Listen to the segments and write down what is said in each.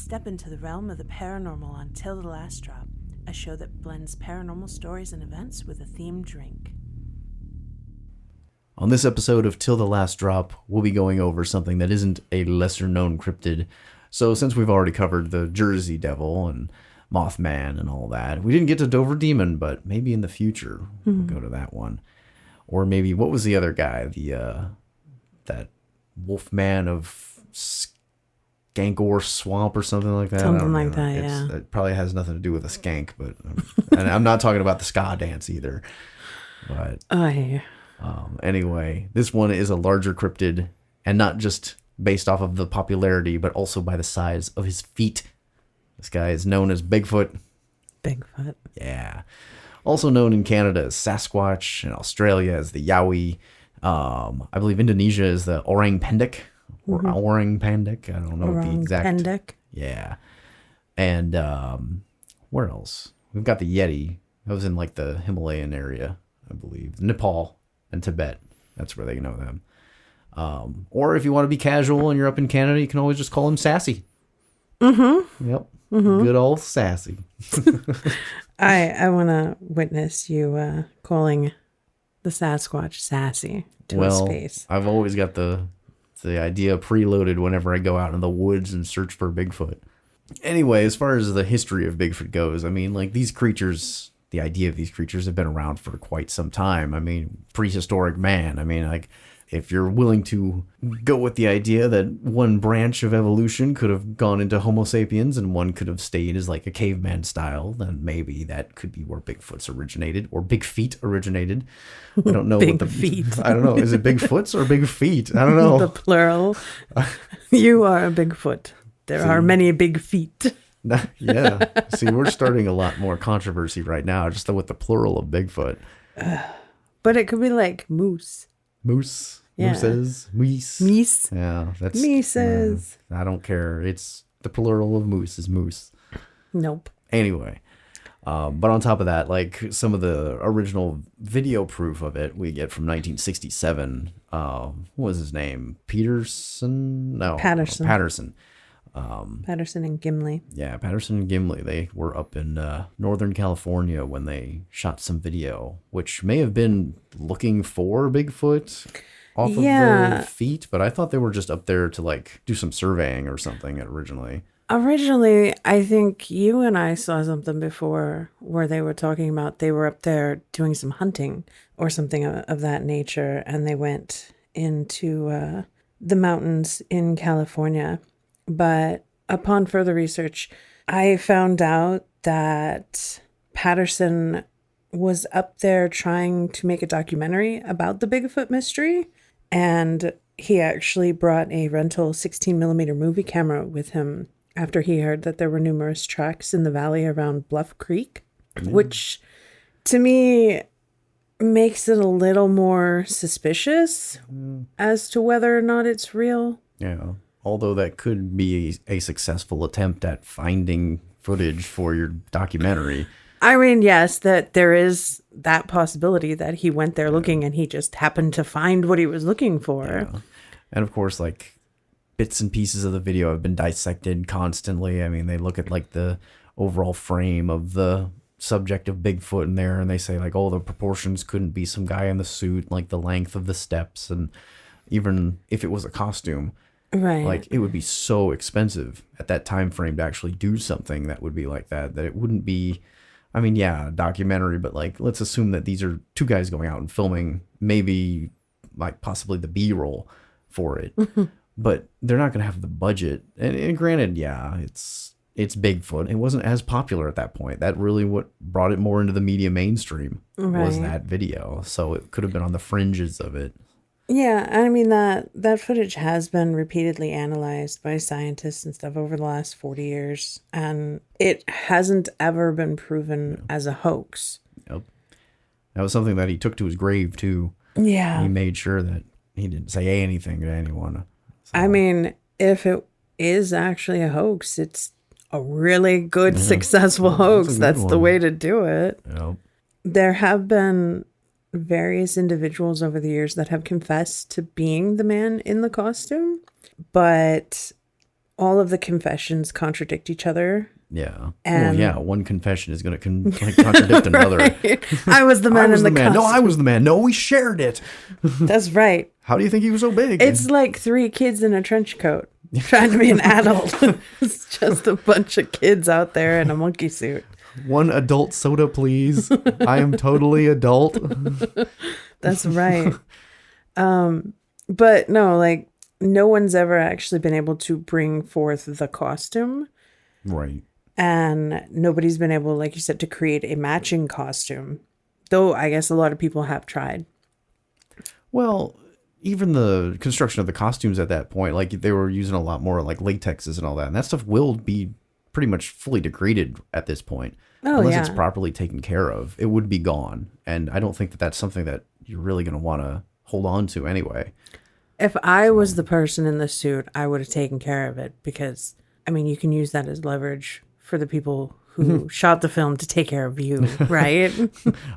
Step into the realm of the paranormal on Till the Last Drop, a show that blends paranormal stories and events with a themed drink. On this episode of Till the Last Drop, we'll be going over something that isn't a lesser-known cryptid. So since we've already covered the Jersey Devil and Mothman and all that, we didn't get to Dover Demon, but maybe in the future we'll go to that one. Or maybe, what was the other guy? That Wolfman of Skankor Swamp or something like that? Something like that, yeah. It probably has nothing to do with a skank, but and I'm not talking about the ska dance either. But Oh, yeah. Anyway, this one is a larger cryptid, and not just based off of the popularity, but also by the size of his feet. This guy is known as Bigfoot. Bigfoot. Yeah. Also known in Canada as Sasquatch, in Australia as the Yowie. I believe Indonesia is the Orang Pendek, or Orang Pendek. I don't know the exact. Pendek. Yeah. And where else? We've got the Yeti. That was in like the Himalayan area, I believe. Nepal and Tibet. That's where they know them. Or if you want to be casual and you're up in Canada, you can always just call him Sassy. Mm-hmm. Yep. Mm-hmm. Good old Sassy. I want to witness you calling the Sasquatch Sassy to his face. I've always got the idea preloaded whenever I go out in the woods and search for Bigfoot. Anyway, as far as the history of Bigfoot goes, I mean, like, these creatures, the idea of these creatures have been around for quite some time. I mean, prehistoric man. I mean, like, if you're willing to go with the idea that one branch of evolution could have gone into Homo sapiens and one could have stayed as like a caveman style, then maybe that could be where Bigfoot's originated, or Big Feet originated. I don't know. Big feet. I don't know. Is it Bigfoots or Big Feet? I don't know. The plural. You are a Bigfoot. There are many big feet. Yeah. See, we're starting a lot more controversy right now, just with the plural of Bigfoot. But it could be like moose. Moose. Yeah. Mooses. Meese. Meese. Yeah. That's Meeses. I don't care. It's the plural of moose is moose. Nope. Anyway. But on top of that, like, some of the original video proof of it we get from 1967. What was his name? Patterson. Patterson and Gimli. Yeah, Patterson and Gimli. They were up in Northern California when they shot some video, which may have been looking for Bigfoot off of their feet, but I thought they were just up there to, like, do some surveying or something originally. Originally, I think you and I saw something before where they were talking about they were up there doing some hunting or something of that nature, and they went into the mountains in California. But upon further research, I found out that Patterson was up there trying to make a documentary about the Bigfoot mystery, and he actually brought a rental 16mm movie camera with him after he heard that there were numerous tracks in the valley around Bluff Creek, which to me makes it a little more suspicious as to whether or not it's real. Yeah. Although that could be a successful attempt at finding footage for your documentary. I mean, yes, that there is that possibility that he went there looking and he just happened to find what he was looking for. Yeah. And of course, like, bits and pieces of the video have been dissected constantly. I mean, they look at, like, the overall frame of the subject of Bigfoot in there, and they say, like, oh, the proportions couldn't be some guy in the suit, like the length of the steps, and even if it was a costume. Right. Like, it would be so expensive at that time frame to actually do something that would be like that it wouldn't be, I mean, yeah, a documentary, but, like, let's assume that these are two guys going out and filming maybe, like, possibly the B-roll for it. But they're not going to have the budget. And granted, yeah, it's Bigfoot. It wasn't as popular at that point. That really what brought it more into the media mainstream was that video. So it could have been on the fringes of it. Yeah, I mean, that footage has been repeatedly analyzed by scientists and stuff over the last 40 years, and it hasn't ever been proven as a hoax. Yep. That was something that he took to his grave, too. Yeah. He made sure that he didn't say anything to anyone. So. I mean, if it is actually a hoax, it's a really good, successful hoax. That's the way to do it. Yep. There have been various individuals over the years that have confessed to being the man in the costume, but all of the confessions contradict each other. Yeah. And well, yeah, one confession is going to contradict another. right. I was the man I was in the the man. No, costume. I was the man. No, we shared it. That's right. How do you think he was so big? It's like 3 kids in a trench coat trying to be an adult. It's just a bunch of kids out there in a monkey suit. One adult soda, please. I am totally adult. That's right. But no, like no one's ever actually been able to bring forth the costume. Right. And nobody's been able, like you said, to create a matching costume. Though I guess a lot of people have tried. Well, even the construction of the costumes at that point, like they were using a lot more like latexes and all that. And that stuff will be pretty much fully degraded at this point. Oh, Unless yeah. it's properly taken care of, it would be gone. And I don't think that that's something that you're really going to want to hold on to anyway. If I was the person in the suit, I would have taken care of it because, I mean, you can use that as leverage for the people who shot the film to take care of you, right?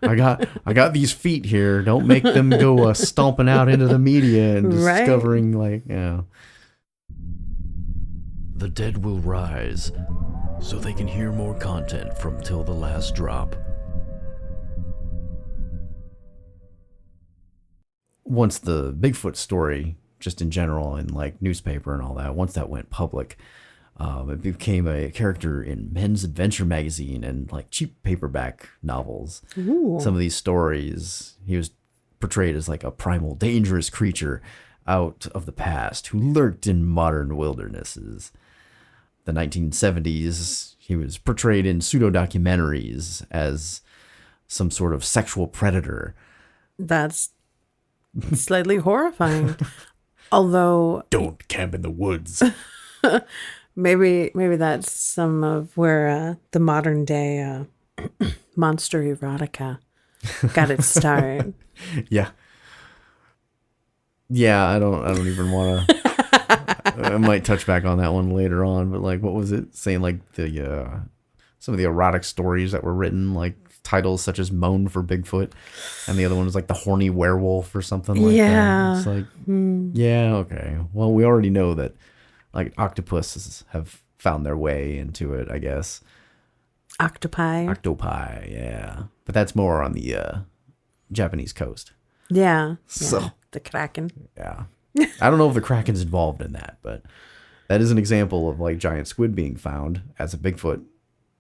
I got these feet here. Don't make them go stomping out into the media and Right. discovering like, yeah. The dead will rise, so they can hear more content from Till the Last Drop. Once the Bigfoot story, just in general, in like newspaper and all that, once that went public, it became a character in Men's Adventure magazine and like cheap paperback novels. Ooh. Some of these stories, he was portrayed as like a primal, dangerous creature out of the past who lurked in modern wildernesses. The 1970s, he was portrayed in pseudo-documentaries as some sort of sexual predator. That's slightly horrifying. Although Don't camp in the woods. maybe that's some of where the modern day monster erotica got its start. Yeah. Yeah, I don't even want to. I might touch back on that one later on, but like, what was it saying? Like the some of the erotic stories that were written, like titles such as "Moan for Bigfoot," and the other one was like "The Horny Werewolf" or something like Yeah. that. It's like, yeah, okay. Well, we already know that like octopuses have found their way into it, I guess. Octopi. Octopi, yeah, but that's more on the Japanese coast. Yeah. So. Yeah. The Kraken. Yeah. I don't know if the Kraken's involved in that, but that is an example of like giant squid being found as a Bigfoot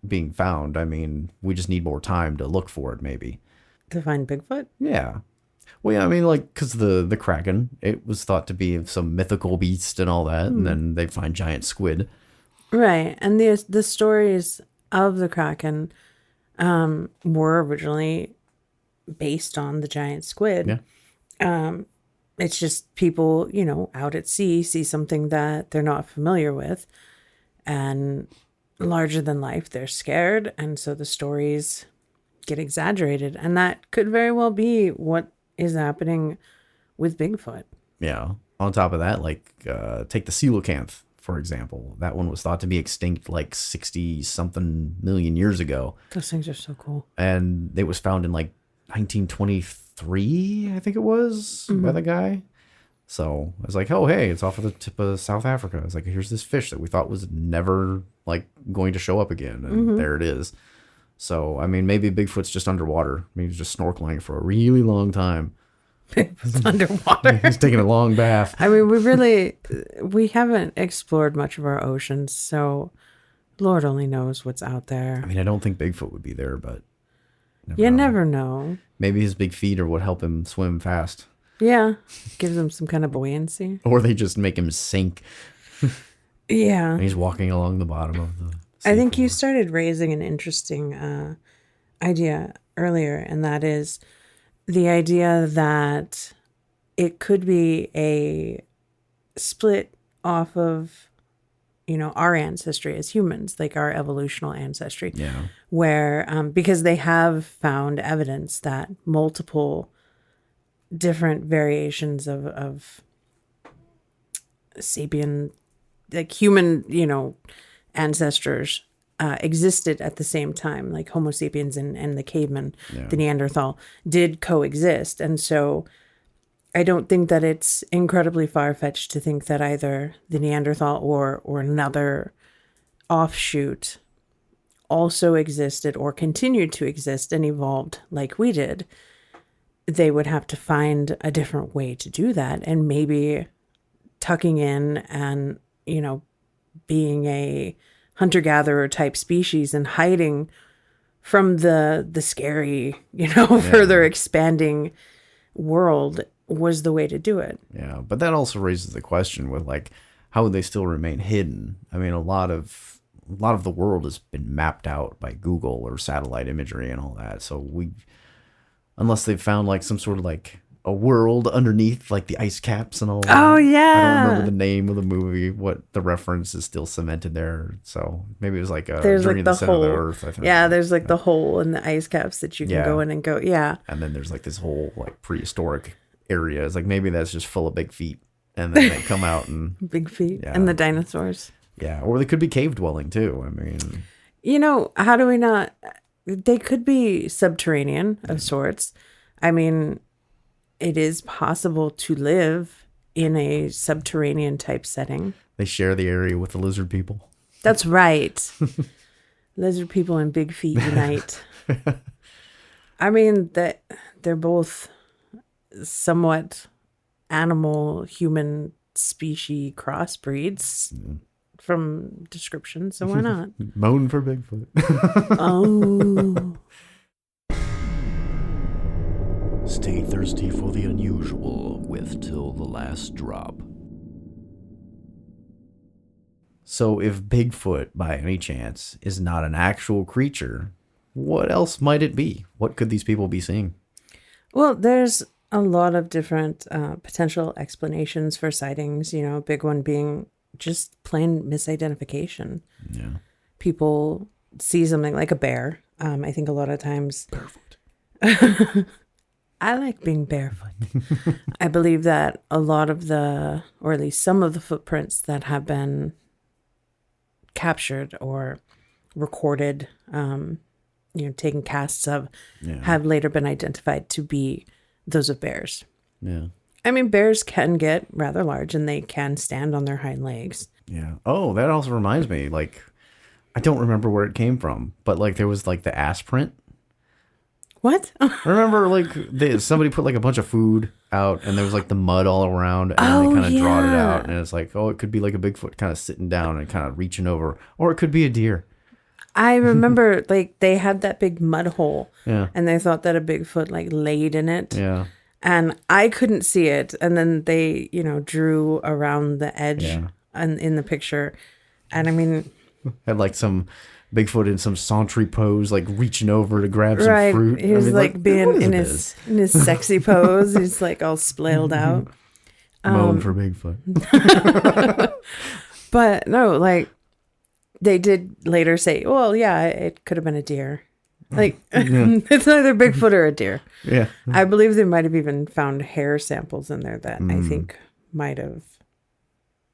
being found. I mean, we just need more time to look for it, maybe. To find Bigfoot? Yeah. Well, yeah, I mean, like, because the Kraken, it was thought to be some mythical beast and all that, and then they find giant squid. Right. And the stories of the Kraken were originally based on the giant squid. Yeah. It's just people, out at sea see something that they're not familiar with, and larger than life, they're scared, and so the stories get exaggerated, and that could very well be what is happening with Bigfoot. Yeah. On top of that, like, take the coelacanth, for example. That one was thought to be extinct like 60-something million years ago. Those things are so cool. And it was found in like 1923, I think it was, by the guy. So I was like, oh, hey, it's off of the tip of South Africa. I was like, here's this fish that we thought was never like going to show up again. And there it is. So, I mean, maybe Bigfoot's just underwater. Maybe he's just snorkeling for a really long time. It's underwater. He's taking a long bath. I mean, we haven't explored much of our oceans, so Lord only knows what's out there. I mean, I don't think Bigfoot would be there, but You never know. maybe his big feet are what help him swim fast. Yeah. Gives him some kind of buoyancy. Or they just make him sink. Yeah. And he's walking along the bottom of the I think seafloor. you started raising an interesting idea earlier, and that is the idea that it could be a split off of, our ancestry as humans, like our evolutional ancestry, Yeah. where because they have found evidence that multiple different variations of sapien, like human, ancestors existed at the same time, like Homo sapiens and the caveman, Yeah. the Neanderthal, did coexist. And so I don't think that it's incredibly far-fetched to think that either the Neanderthal or another offshoot also existed or continued to exist and evolved like we did. They would have to find a different way to do that, and maybe tucking in and, being a hunter-gatherer type species and hiding from the scary, further expanding world was the way to do it. Yeah, but that also raises the question with like how would they still remain hidden? I mean, a lot of the world has been mapped out by Google or satellite imagery and all that. So unless they've found like some sort of like a world underneath like the ice caps and all that. Oh, yeah. I don't remember the name of the movie, what the reference is still cemented there. So maybe it was like there's Journey like to the the Center of the hole. Earth, I think. Yeah, there's like the hole in the ice caps that you can go in and go. Yeah. And then there's like this whole like prehistoric area. It's like maybe that's just full of big feet. And then they come out and Big feet and the dinosaurs. Yeah, or they could be cave dwelling too. I mean, how do we not? They could be subterranean of sorts. I mean, it is possible to live in a subterranean type setting. they share the area with the lizard people. That's right. Lizard people and big feet unite. I mean, that they're both somewhat animal human species crossbreeds from description, so why not? Moan for Bigfoot. Oh. Stay thirsty for the unusual with Till the Last Drop. So if Bigfoot, by any chance, is not an actual creature, what else might it be? What could these people be seeing? Well, there's a lot of different potential explanations for sightings, a big one being just plain misidentification. Yeah. People see something like a bear. I think a lot of times... Barefoot. I like being barefoot. I believe that a lot of or at least some of the footprints that have been captured or recorded, taken casts of, have later been identified to be those of bears. Yeah. I mean, bears can get rather large and they can stand on their hind legs. Yeah. Oh, that also reminds me, like, I don't remember where it came from, but like there was like the ass print. What? Remember, like, somebody put like a bunch of food out and there was like the mud all around and then they kind of drawed it out and it's like, oh, it could be like a Bigfoot kind of sitting down and kind of reaching over, or it could be a deer. I remember like they had that big mud hole and they thought that a Bigfoot like laid in it. Yeah. And I couldn't see it. And then they, drew around the edge in the picture. And I mean... Had like some Bigfoot in some sauntry pose, like reaching over to grab some fruit. He was being in his sexy pose. He's like all splayed out. Moan for Bigfoot. But no, like they did later say, well, yeah, it could have been a deer. Like it's either Bigfoot or a deer. Yeah. I believe they might have even found hair samples in there that I think might have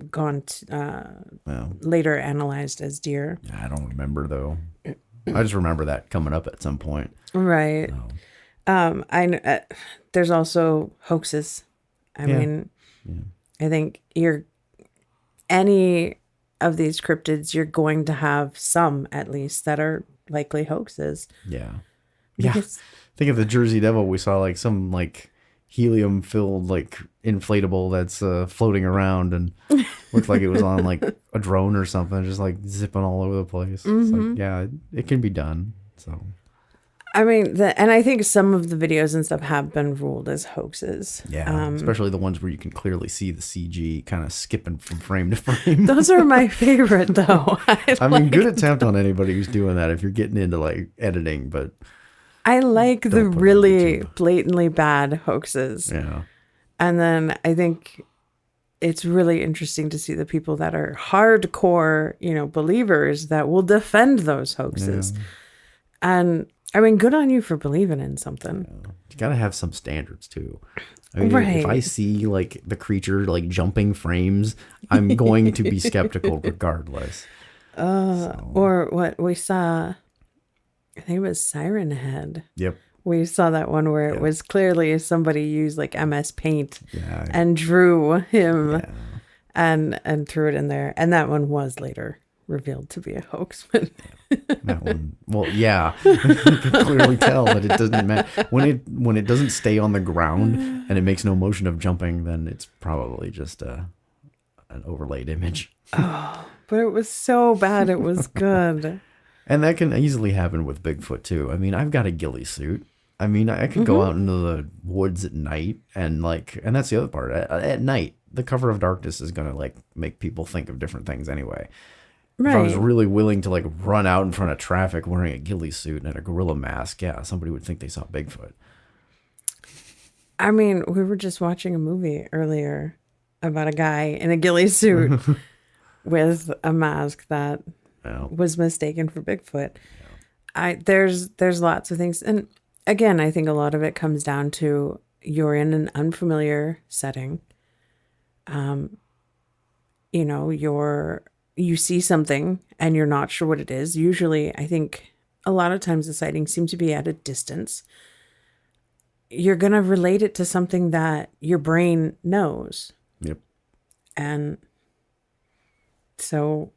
gone later analyzed as deer. I don't remember though. I just remember that coming up at some point. Right. So. There's also hoaxes. I mean, I think any of these cryptids, you're going to have some at least that are likely hoaxes. Yeah. Because, Think of the Jersey Devil. We saw like some like helium filled like inflatable that's floating around and looked like it was on like a drone or something, just like zipping all over the place. It's like, yeah, it can be done. So I mean, and I think some of the videos and stuff have been ruled as hoaxes. Yeah, especially the ones where you can clearly see the CG kind of skipping from frame to frame. Those are my favorite, though. I mean, good attempt on anybody who's doing that if you're getting into like editing, but I like the really blatantly bad hoaxes. Yeah. And then I think it's really interesting to see the people that are hardcore, believers that will defend those hoaxes. Yeah. And I mean, good on you for believing in something. You gotta have some standards too. I mean, if I see like the creature like jumping frames, I'm going to be skeptical regardless. Or what we saw, I think it was Siren Head. Yep. We saw that one where it was clearly somebody used like MS Paint Yeah. and drew him Yeah. and threw it in there. And that one was later revealed to be a hoax. But That one, well, yeah, you can clearly tell that it doesn't matter when it doesn't stay on the ground and it makes no motion of jumping. Then it's probably just an overlaid image, but it was so bad it was good. and that can easily happen with Bigfoot too. I mean, I've got a ghillie suit. I mean, I could go out into the woods at night and that's the other part. At night, the cover of darkness is gonna like make people think of different things anyway. If I was Right. really willing to like run out in front of traffic wearing a ghillie suit and a gorilla mask, yeah, somebody would think they saw Bigfoot. I mean, we were just watching a movie earlier about a guy in a ghillie suit with a mask that Yeah. was mistaken for Bigfoot. There's lots of things, and again, I think a lot of it comes down to you're in an unfamiliar setting. You know, you see something and you're not sure what it is. Usually, I think a lot of times the sightings seem to be at a distance. You're gonna relate it to something that your brain knows, Yep. and so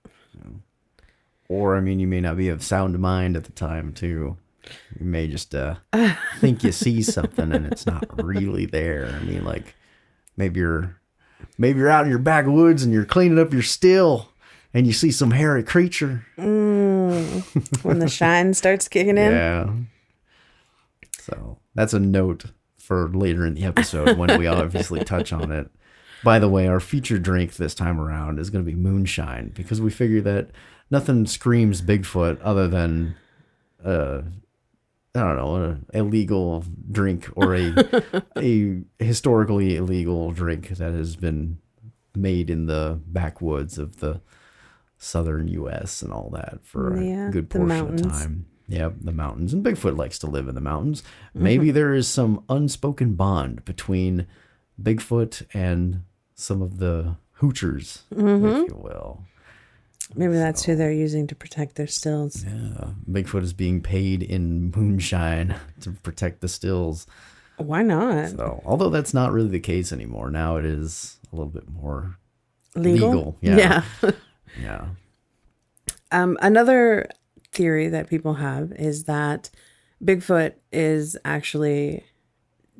Or I mean, you may not be of sound mind at the time too. You may just think you see something and it's not really there. I mean, like maybe you're out in your backwoods and you're cleaning up your still and you see some hairy creature. when the shine starts kicking in. Yeah. So that's a note for later in the episode when we obviously touch on it. By the way, our feature drink this time around is going to be moonshine because we figure that nothing screams Bigfoot other than, I don't know, an illegal drink or a historically illegal drink that has been made in the backwoods of the southern U.S. and all that for Yeah, a good the portion of mountains. time. Yeah, the mountains. And Bigfoot likes to live in the mountains. Maybe there is some unspoken bond between Bigfoot and some of the hoochers, if you will. Maybe that's who they're using to protect their stills. Yeah, Bigfoot is being paid in moonshine to protect the stills. Why not? So, although that's not really the case anymore. Now it is a little bit more Legal? Yeah. Yeah. Another theory that people have is that Bigfoot is actually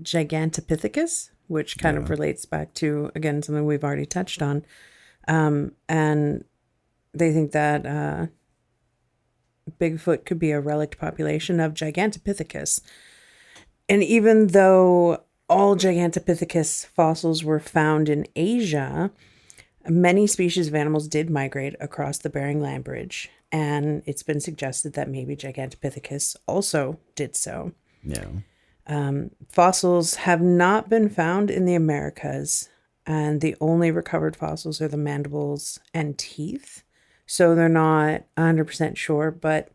Gigantopithecus, which kind of relates back to, again, something we've already touched on. And they think that Bigfoot could be a relict population of Gigantopithecus. And even though all Gigantopithecus fossils were found in Asia, many species of animals did migrate across the Bering Land Bridge, and it's been suggested that maybe Gigantopithecus also did so. Yeah. Fossils have not been found in the Americas, and the only recovered fossils are the mandibles and teeth. So they're not 100% sure, but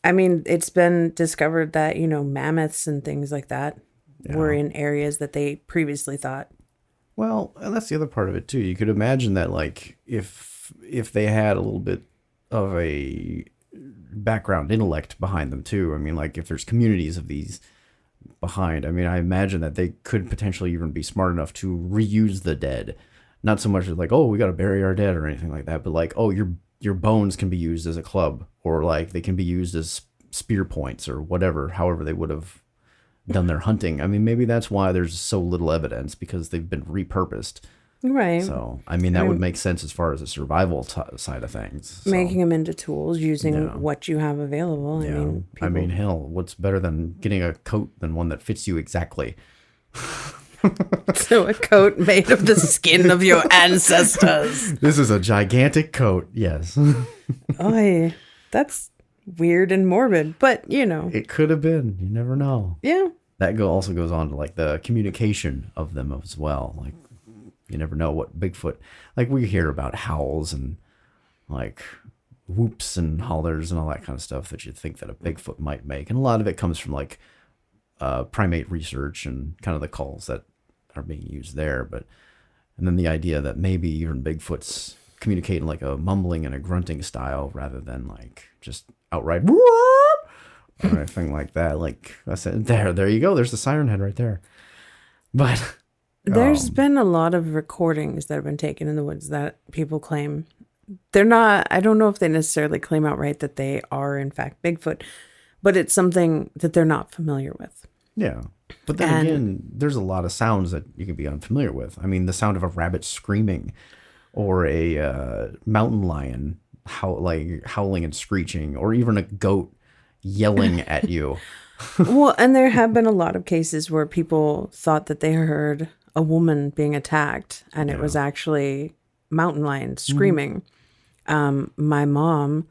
I mean, it's been discovered that, you know, mammoths and things like that were in areas that they previously thought. Well, and that's the other part of it too. You could imagine that, like, if they had a little bit of a background intellect behind them too. I mean, like, if there's communities of these behind, I mean, I imagine that they could potentially even be smart enough to reuse the dead. Not so much as like, oh, we got to bury our dead or anything like that, but like, oh, your bones can be used as a club, or like they can be used as spear points or whatever, however they would have done their hunting. I mean, maybe that's why there's so little evidence, because they've been repurposed. Right. So, I mean, that would make sense as far as the survival side of things. So, Making them into tools using what you have available. yeah. I mean, Hell, what's better than getting a coat than one that fits you exactly? so a coat made of the skin of your ancestors. This is a gigantic coat. Yes. Oy, that's weird and morbid, but you know, It could have been. You never know. yeah. That also goes on to like the communication of them as well. Like, you never know what Bigfoot, like we hear about howls and like whoops and hollers and all that kind of stuff that you'd think that a Bigfoot might make. And a lot of it comes from like primate research and kind of the calls that are being used there. And then the idea that maybe even Bigfoot's communicating like a mumbling and a grunting style rather than like just outright whoop, or anything like that. Like I said, there you go. There's the siren head right there. But There's been a lot of recordings that have been taken in the woods that people claim they're not. I don't know if they necessarily claim outright that they are in fact Bigfoot, but it's something that they're not familiar with. yeah. But then again, there's a lot of sounds that you can be unfamiliar with. I mean, the sound of a rabbit screaming, or a mountain lion howling and screeching, or even a goat yelling at you. Well, and there have been a lot of cases where people thought that they heard a woman being attacked, and it was actually mountain lions screaming. My mom,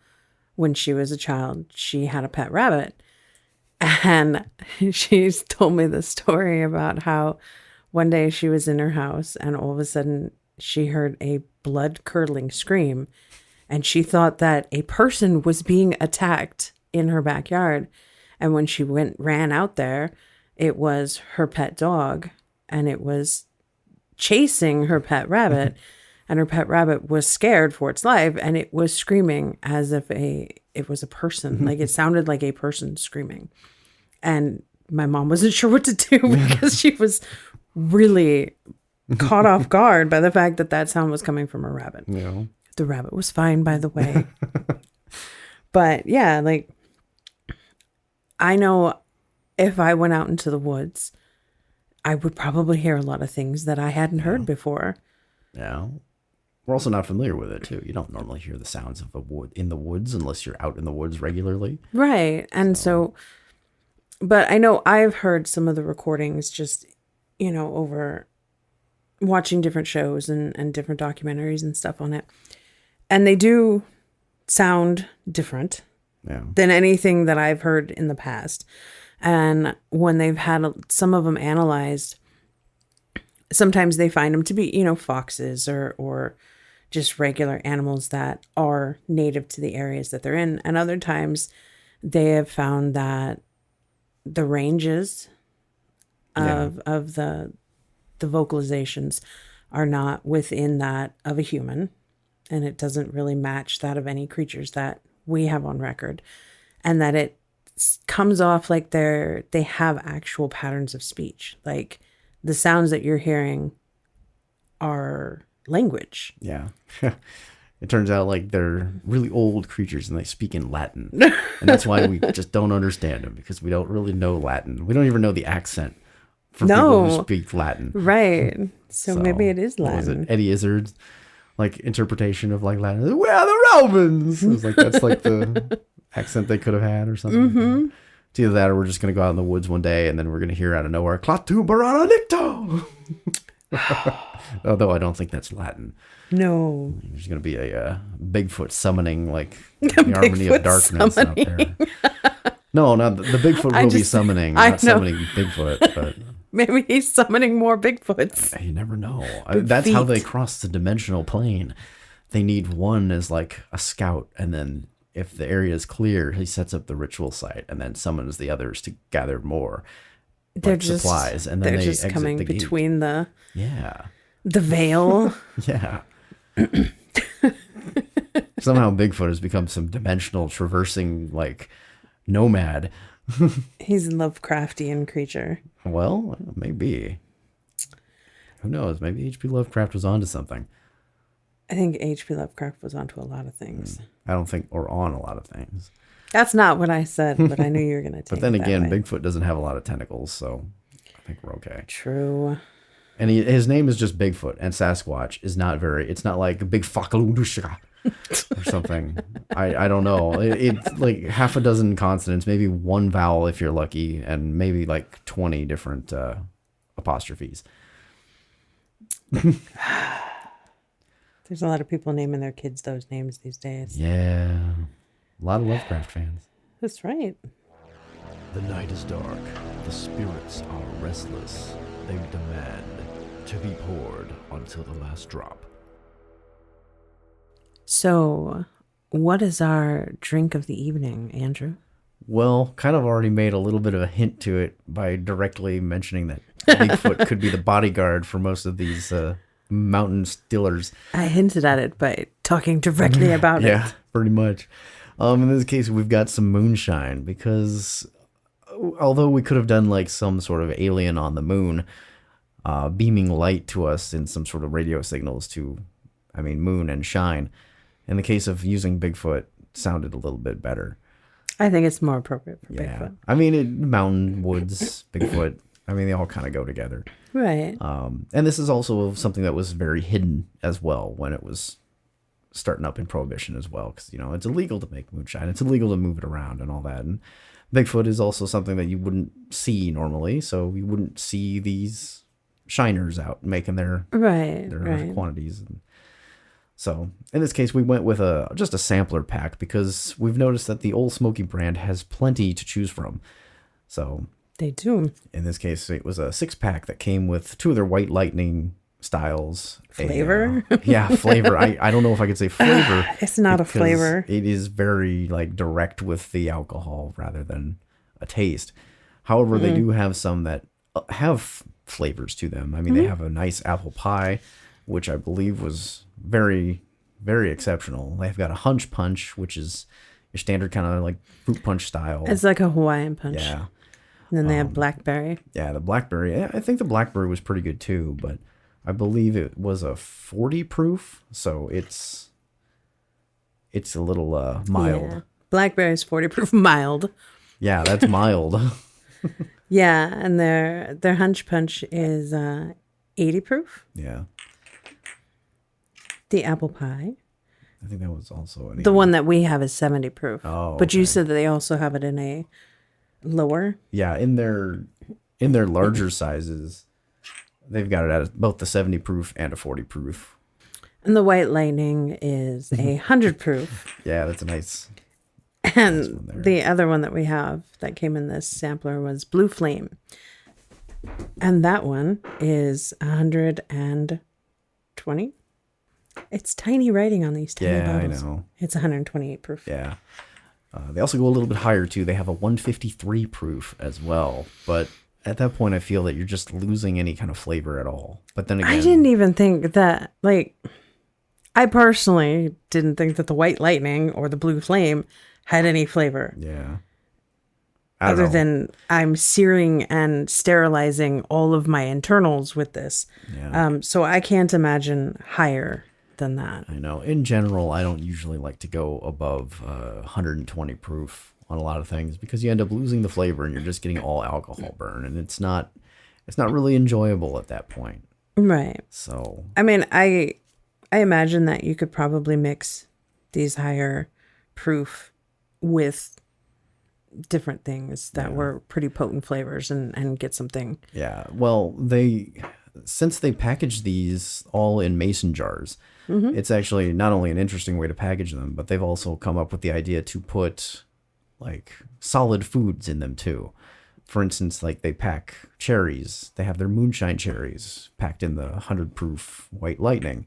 when she was a child, she had a pet rabbit, and she's told me the story about how one day she was in her house and all of a sudden she heard a blood-curdling scream, and she thought that a person was being attacked in her backyard. And when she ran out there, it was her pet dog, and it was chasing her pet rabbit, and her pet rabbit was scared for its life, and it was screaming as if it was a person. Like, it sounded like a person screaming. And my mom wasn't sure what to do because she was really caught off guard by the fact that sound was coming from a rabbit. Yeah. The rabbit was fine, by the way. But yeah, like, I know if I went out into the woods, I would probably hear a lot of things that I hadn't heard before. Yeah. We're also not familiar with it too. You don't normally hear the sounds of in the woods unless you're out in the woods regularly. Right. And so, but I know I've heard some of the recordings just, over watching different shows and different documentaries and stuff on it. And they do sound different than anything that I've heard in the past. And when they've had some of them analyzed, sometimes they find them to be, foxes or just regular animals that are native to the areas that they're in. And other times they have found that the ranges of the vocalizations are not within that of a human. And it doesn't really match that of any creatures that we have on record. And that it comes off like they have actual patterns of speech. Like, the sounds that you're hearing are language. Yeah. It turns out like they're really old creatures and they speak in Latin. And that's why we just don't understand them, because we don't really know Latin. We don't even know the accent for people who speak Latin. Right. So maybe it is Latin. Latin. Eddie Izzard's like interpretation of like Latin. Where are the Romans? It was like, that's like the accent they could have had or something. Mm-hmm. It's either that or we're just going to go out in the woods one day and then we're going to hear out of nowhere, Clatu Barana Nicto. Although I don't think that's Latin. No. There's going to be a Bigfoot summoning, like the Harmony of Darkness out there. No, not the Bigfoot will be summoning, not summoning Bigfoot. But maybe he's summoning more Bigfoots. You never know. That's how they cross the dimensional plane. They need one as like a scout, and then if the area is clear, he sets up the ritual site and then summons the others to gather more supplies. And then they're they just exit coming the gate. between the veil. Yeah. Somehow Bigfoot has become some dimensional traversing like nomad. He's a Lovecraftian creature. Well, maybe. Who knows? Maybe H.P. Lovecraft was onto something. I think H.P. Lovecraft was onto a lot of things. I don't think, or on a lot of things. That's not what I said, but I knew you were going to take it. But then again, that way. Bigfoot doesn't have a lot of tentacles, so I think we're okay. True. And his name is just Bigfoot, and Sasquatch is not it's not like Big Fakalundusha or something. I don't know. It's like half a dozen consonants, maybe one vowel if you're lucky, and maybe like 20 different apostrophes. There's a lot of people naming their kids those names these days. Yeah. A lot of Lovecraft fans. That's right. The night is dark. The spirits are restless. They demand to be poured until the last drop. So, what is our drink of the evening, Andrew? Well, kind of already made a little bit of a hint to it by directly mentioning that Bigfoot could be the bodyguard for most of these mountain stillers. I hinted at it by talking directly about it. Yeah, pretty much. In this case, we've got some moonshine because although we could have done like some sort of alien on the moon, beaming light to us in some sort of radio signals to, moon and shine. In the case of using Bigfoot, sounded a little bit better. I think it's more appropriate for Yeah. Bigfoot. Mountain, woods, Bigfoot, they all kind of go together. Right. And this is also something that was very hidden as well when it was starting up in Prohibition as well. Because, it's illegal to make moonshine. It's illegal to move it around and all that. And Bigfoot is also something that you wouldn't see normally. So you wouldn't see these shiners out making their quantities. And so in this case, we went with just a sampler pack because we've noticed that the Old Smoky brand has plenty to choose from. So they do. In this case, it was a 6-pack that came with 2 of their White Lightning styles. Flavor? Flavor. I don't know if I could say flavor. It's not a flavor. It is very direct with the alcohol rather than a taste. However, they do have some that have flavors to them. They have a nice apple pie, which I believe was very, very exceptional. They've got a hunch punch, which is your standard kind of fruit punch style. It's like a Hawaiian punch. Yeah. And then they have blackberry. Yeah, the blackberry. I think the blackberry was pretty good too, but I believe it was a 40 proof, so it's a little mild. Yeah. Blackberry is 40 proof mild. Yeah, that's mild. Yeah, and their hunch punch is 80 proof. Yeah. The apple pie. I think that was also the one that we have is 70 proof. Oh, but you said that they also have it in a lower. Yeah, in their larger sizes, they've got it at both the 70 proof and a 40 proof. And the White Lightning is 100 proof. Yeah, that's a nice. And the other one that we have that came in this sampler was Blue Flame. And that one is 120. It's tiny writing on these tiny bottles. I know. It's 128 proof. Yeah. They also go a little bit higher too. They have a 153 proof as well. But at that point, I feel that you're just losing any kind of flavor at all. But then again, I didn't even think that, I personally didn't think that the White Lightning or the Blue Flame had any flavor. Yeah. Other than I'm searing and sterilizing all of my internals with this. Yeah. So I can't imagine higher than that. I know. In general, I don't usually like to go above 120 proof on a lot of things because you end up losing the flavor and you're just getting all alcohol burn, and it's not really enjoyable at that point. Right. So I imagine that you could probably mix these higher proof with different things that were pretty potent flavors and get something. Yeah. Well, since they package these all in mason jars, it's actually not only an interesting way to package them, but they've also come up with the idea to put solid foods in them too. For instance, they pack cherries. They have their moonshine cherries packed in the 100 proof White Lightning.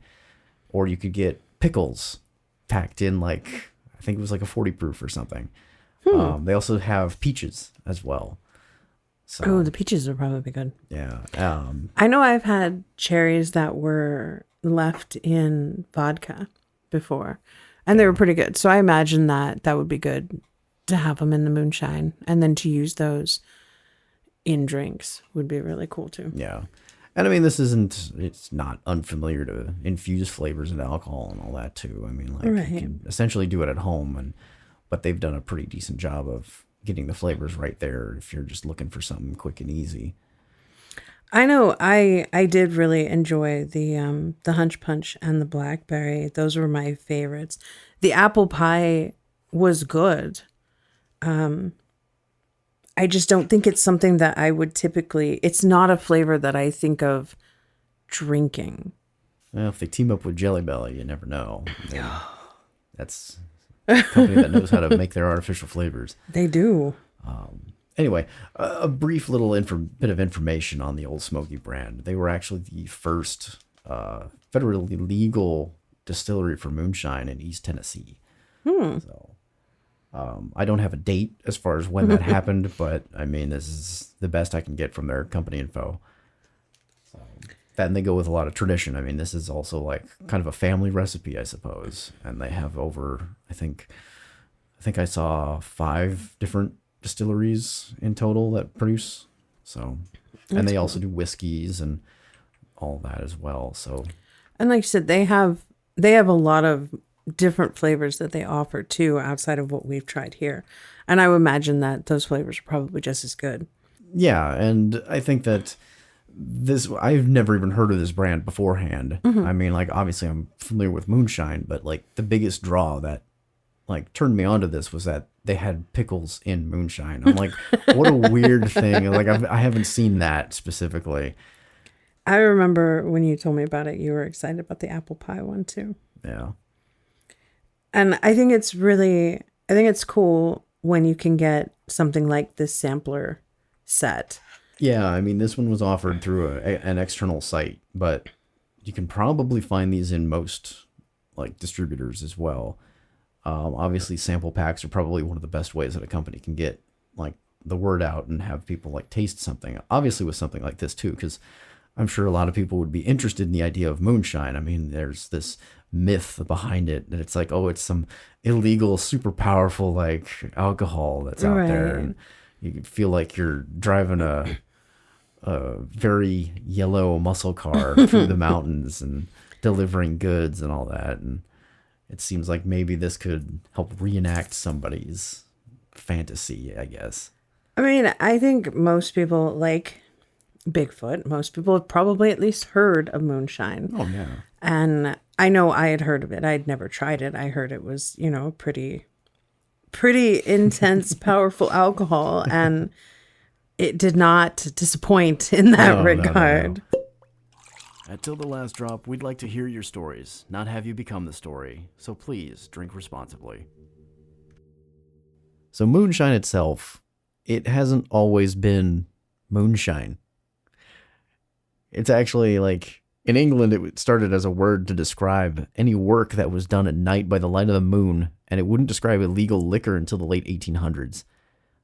Or you could get pickles packed in I think it was a 40 proof or something. They also have peaches as well. So, the peaches are probably good. Yeah. I know I've had cherries that were left in vodka before, and they were pretty good. So I imagine that would be good to have them in the moonshine, and then to use those in drinks would be really cool too. Yeah. And it's not unfamiliar to infuse flavors into alcohol and all that too. Right. You can essentially do it at home, but they've done a pretty decent job of getting the flavors right there if you're just looking for something quick and easy. I know I did really enjoy the Hunch Punch and the Blackberry. Those were my favorites. The apple pie was good. I just don't think it's something that I would typically, it's not a flavor that I think of drinking. Well, if they team up with Jelly Belly, you never know. That's a company that knows how to make their artificial flavors. They do. Anyway, a brief little bit of information on the Old Smoky brand. They were actually the first federally legal distillery for moonshine in East Tennessee. So I don't have a date as far as when that happened, but this is the best I can get from their company info. So, and they go with a lot of tradition. This is also kind of a family recipe, I suppose. And they have over, I think, think I saw 5 different distilleries in total that produce. So, and That's they cool. also do whiskeys and all that as well. So, And like you said, they have a lot of different flavors that they offer too outside of what we've tried here. And I would imagine that those flavors are probably just as good. yeah, and I think that I've never even heard of this brand beforehand. I mean, like, obviously I'm familiar with moonshine, but like the biggest draw that like turned me onto this was that they had pickles in moonshine. I'm like, what a weird thing. Like, I haven't seen that specifically. I remember when you told me about it, you were excited about the apple pie one too. Yeah. And I think it's cool when you can get something like this sampler set. Yeah, I mean, this one was offered through an external site, but you can probably find these in most like distributors as well. Obviously, sample packs are probably one of the best ways that a company can get like the word out and have people like taste something. Obviously, with something like this too, because I'm sure a lot of people would be interested in the idea of moonshine. I mean, there's this myth behind it that it's like, oh, it's some illegal, super powerful like alcohol that's out there, Right. and you feel like you're driving a very yellow muscle car through the mountains and delivering goods and all that. And it seems like maybe this could help reenact somebody's fantasy, I guess. I mean, I think most people like Bigfoot. Most people have probably at least heard of moonshine. Oh, yeah. And I know I had heard of it. I'd never tried it. I heard it was, pretty intense, powerful alcohol. And it did not disappoint in that No, no, no, no. regard. At Till the Last Drop, we'd like to hear your stories, not have you become the story. So please drink responsibly. So moonshine itself, it hasn't always been moonshine. It's actually like in England, it started as a word to describe any work that was done at night by the light of the moon, and it wouldn't describe illegal liquor until the late 1800s.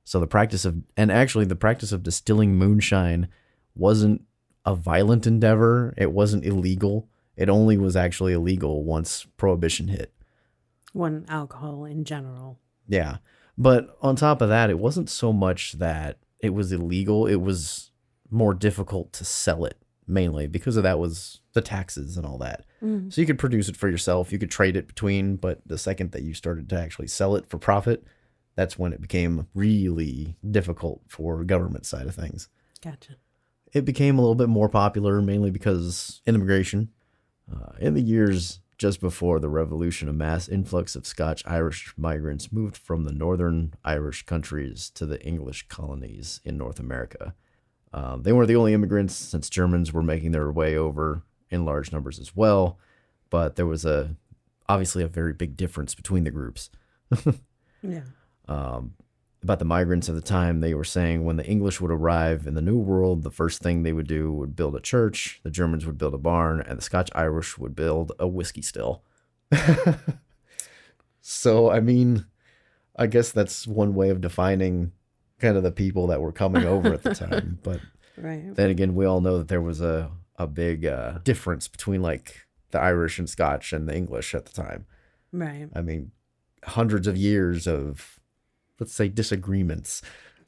So the practice of distilling moonshine wasn't a violent endeavor. It wasn't illegal. It only was actually illegal once Prohibition hit. One alcohol in general. Yeah. But on top of that, it wasn't so much that it was illegal. It was more difficult to sell it, mainly because of that was the taxes and all that. So you could produce it for yourself. You could trade it between, but the second that you started to actually sell it for profit, that's when it became really difficult for government side of things. Gotcha. It became a little bit more popular, mainly because immigration. In the years just before the revolution, a mass influx of Scotch-Irish migrants moved from the northern Irish countries to the English colonies in North America. They weren't the only immigrants, since Germans were making their way over in large numbers as well, but there was obviously a very big difference between the groups. Yeah. About the migrants at the time, they were saying when the English would arrive in the New World, the first thing they would do would build a church, the Germans would build a barn, and the Scotch-Irish would build a whiskey still. So, I mean, I guess that's one way of defining kind of the people that were coming over at the time. But Right. then again, we all know that there was a big difference between like the Irish and Scotch and the English at the time. Right. I mean, hundreds of years of, let's say, disagreements.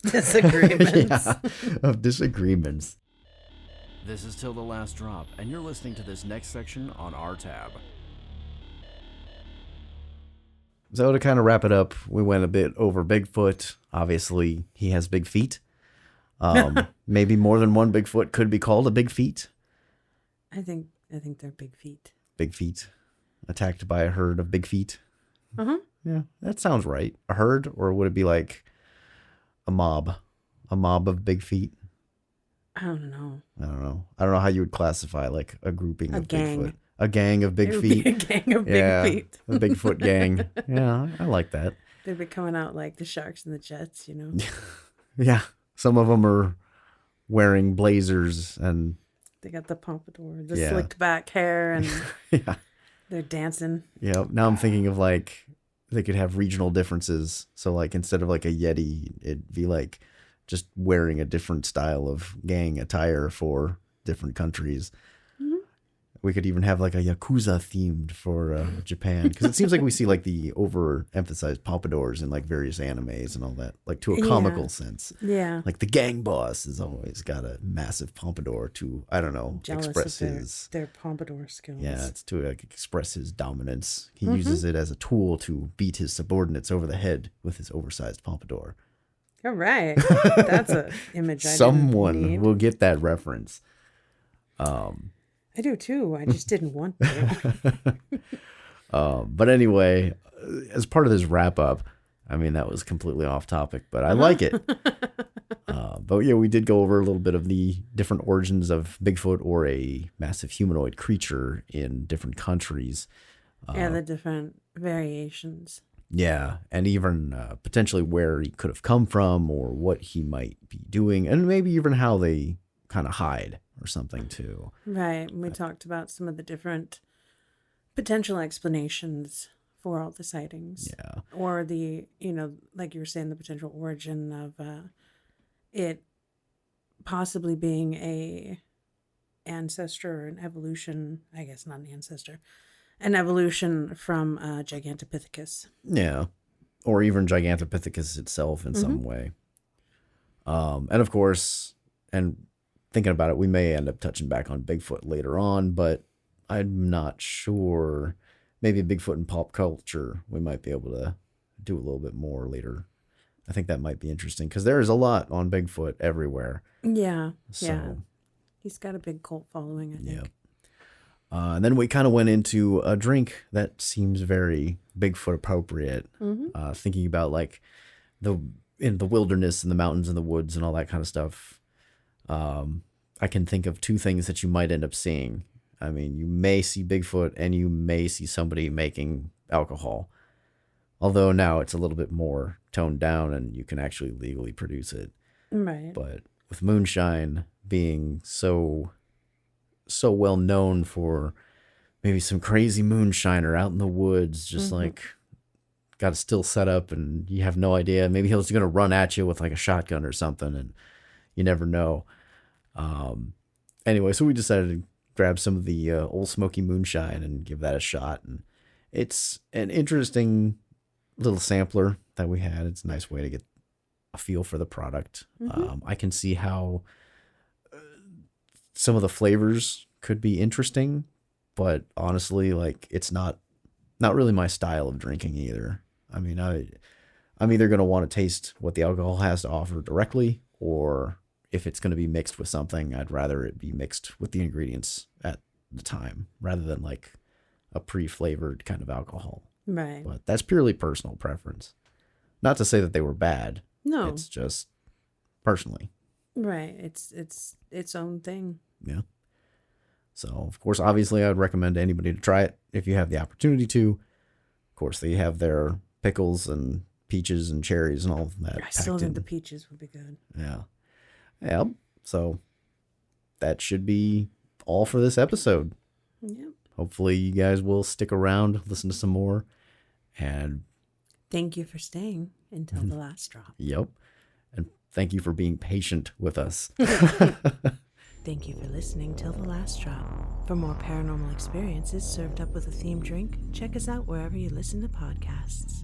Disagreements. Yeah, of disagreements. This is Till the Last Drop, and you're listening to this next section on our tab. So to kind of wrap it up, we went a bit over Bigfoot. Obviously, he has big feet. Maybe more than one Bigfoot could be called a big feet. I think they're big feet. Big feet. Attacked by a herd of big feet. Uh-huh. Yeah, that sounds right. A herd, or would it be like a mob? A mob of big feet? I don't know. I don't know. I don't know how you would classify like a grouping A of gang. Bigfoot. A gang of big It would be feet. a gang of Yeah, big feet. a Bigfoot gang. Yeah, I like that. They'd be coming out like the Sharks and the Jets, you know? Yeah, some of them are wearing blazers and They got the pompadour, the Yeah. slicked back hair, and yeah. they're dancing. Yeah, now I'm thinking of like they could have regional differences. So like instead of like a Yeti, it'd be like just wearing a different style of gang attire for different countries. We could even have like a Yakuza themed for Japan, because it seems like we see like the overemphasized pompadours in like various animes and all that, like to a comical sense. Yeah. Like the gang boss has always got a massive pompadour to, I don't know, Jealous express of his. their pompadour skills. Yeah, it's to like express his dominance. He uses it as a tool to beat his subordinates over the head with his oversized pompadour. All right. That's an image I didn't Someone need. will get that reference. I do too. I just didn't want to. But anyway, as part of this wrap up, I mean, that was completely off topic, but I like it. But yeah, we did go over a little bit of the different origins of Bigfoot or a massive humanoid creature in different countries. Yeah, the different variations. Yeah, and even potentially where he could have come from or what he might be doing, and maybe even how they kind of hide or something too. Right. We talked about some of the different potential explanations for all the sightings. Yeah. Or the, like you were saying, the potential origin of it possibly being a ancestor or an evolution, I guess not an ancestor, an evolution from Gigantopithecus. Yeah. Or even Gigantopithecus itself in some way. And of course, and thinking about it, we may end up touching back on Bigfoot later on, but I'm not sure. Maybe Bigfoot in pop culture, we might be able to do a little bit more later. I think that might be interesting because there is a lot on Bigfoot everywhere. Yeah. So, yeah. He's got a big cult following, I think. Yeah. And then we kind of went into a drink that seems very Bigfoot appropriate. Thinking about like in the wilderness and the mountains and the woods and all that kind of stuff. I can think of two things that you might end up seeing. I mean, you may see Bigfoot and you may see somebody making alcohol. Although now it's a little bit more toned down and you can actually legally produce it. Right. But with moonshine being so well known for maybe some crazy moonshiner out in the woods, just like got a still set up and you have no idea. Maybe he's going to run at you with like a shotgun or something and you never know. Anyway, so we decided to grab some of the Old Smoky moonshine and give that a shot. And it's an interesting little sampler that we had. It's a nice way to get a feel for the product. I can see how some of the flavors could be interesting, but honestly, like it's not really my style of drinking either. I mean, I'm either going to want to taste what the alcohol has to offer directly, or if it's going to be mixed with something, I'd rather it be mixed with the ingredients at the time rather than like a pre-flavored kind of alcohol. Right. But that's purely personal preference. Not to say that they were bad. No. It's just personally. Right. It's its own thing. Yeah. So, of course, obviously, I would recommend anybody to try it if you have the opportunity to. Of course, they have their pickles and peaches and cherries and all of that. I still think the peaches would be good. Yeah. Yeah. So, that should be all for this episode. Yep. Hopefully, you guys will stick around, listen to some more, and thank you for staying until the last drop. Yep. And thank you for being patient with us. Thank you for listening till the last drop. For more paranormal experiences served up with a themed drink, check us out wherever you listen to podcasts.